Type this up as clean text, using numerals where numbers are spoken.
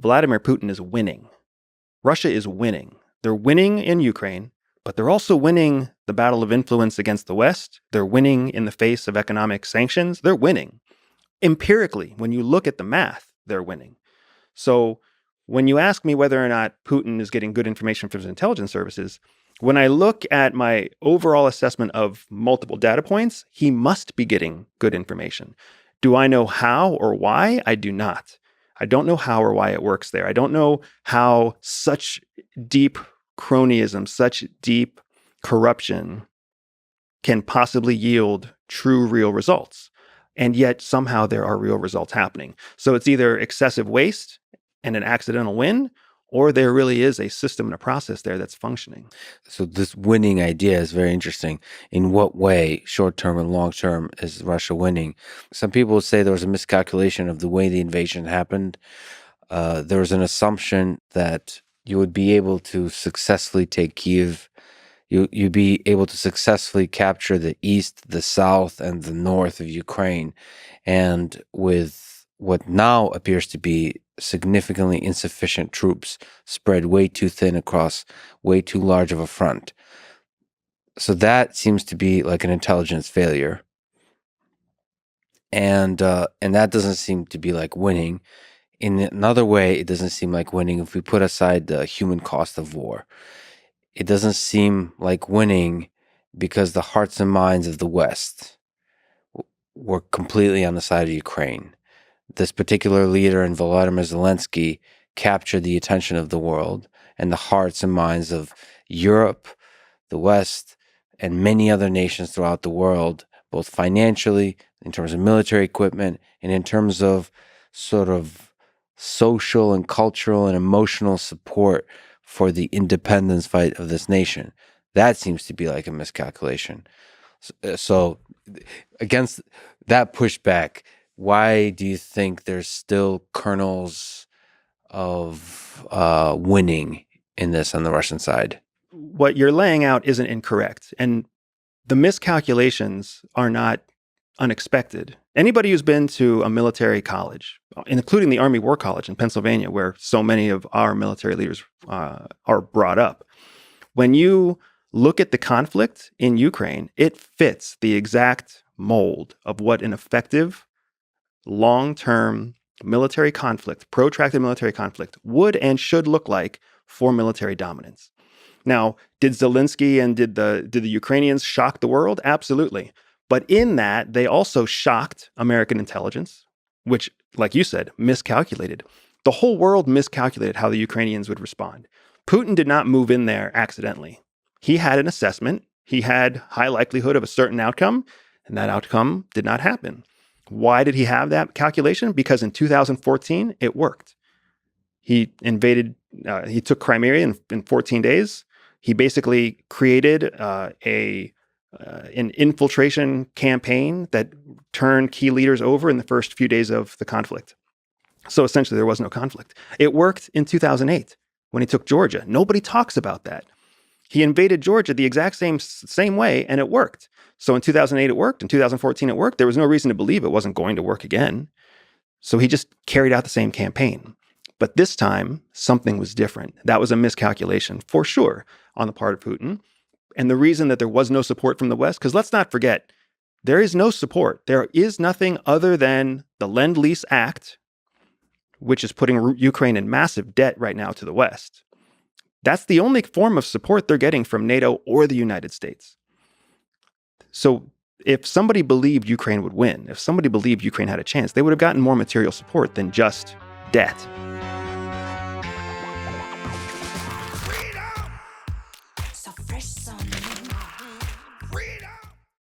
Vladimir Putin is winning. Russia is winning. They're winning in Ukraine, but they're also winning the battle of influence against the West. They're winning in the face of economic sanctions. They're winning. Empirically, when you look at the math, they're winning. So when you ask me whether or not Putin is getting good information from his intelligence services, when I look at my overall assessment of multiple data points, he must be getting good information. Do I know how or why? I do not. I don't know how or why it works there. I don't know how such deep cronyism, such deep corruption can possibly yield true, real results. And yet somehow there are real results happening. So it's either excessive waste and an accidental win, or there really is a system and a process there that's functioning. So this winning idea is very interesting. In what way, short-term and long-term, is Russia winning? Some people say there was a miscalculation of the way the invasion happened. There was an assumption that you would be able to successfully take Kyiv. You'd be able to successfully capture the east, the south, and the north of Ukraine. And with what now appears to be significantly insufficient troops spread way too thin across way too large of a front. So that seems to be like an intelligence failure. And that doesn't seem to be like winning. In another way, it doesn't seem like winning if we put aside the human cost of war. It doesn't seem like winning because the hearts and minds of the West were completely on the side of Ukraine. This particular leader in Volodymyr Zelensky captured the attention of the world and the hearts and minds of Europe, the West, and many other nations throughout the world, both financially, in terms of military equipment, and in terms of sort of social and cultural and emotional support for the independence fight of this nation. That seems to be like a miscalculation. So against that pushback, why do you think there's still kernels of winning in this on the Russian side? What you're laying out isn't incorrect. And the miscalculations are not unexpected. Anybody who's been to a military college, including the Army War College in Pennsylvania, where so many of our military leaders are brought up, when you look at the conflict in Ukraine, it fits the exact mold of what an effective, long-term military conflict, protracted military conflict, would and should look like for military dominance. Now, did Zelensky and did the Ukrainians shock the world? Absolutely. But in that, they also shocked American intelligence, which, like you said, miscalculated. The whole world miscalculated how the Ukrainians would respond. Putin did not move in there accidentally. He had an assessment. He had high likelihood of a certain outcome, and that outcome did not happen. Why did he have that calculation? Because in 2014, it worked. He invaded, he took Crimea in 14 days. He basically created an infiltration campaign that turned key leaders over in the first few days of the conflict. So essentially, there was no conflict. It worked in 2008 when he took Georgia. Nobody talks about that. He invaded Georgia the exact same way, and it worked. So in 2008, it worked. In 2014, it worked. There was no reason to believe it wasn't going to work again. So he just carried out the same campaign. But this time, something was different. That was a miscalculation, for sure, on the part of Putin. And the reason that there was no support from the West, because let's not forget, there is no support. There is nothing other than the Lend-Lease Act, which is putting Ukraine in massive debt right now to the West. That's the only form of support they're getting from NATO or the United States. So if somebody believed Ukraine would win, if somebody believed Ukraine had a chance, they would have gotten more material support than just debt. So fresh, so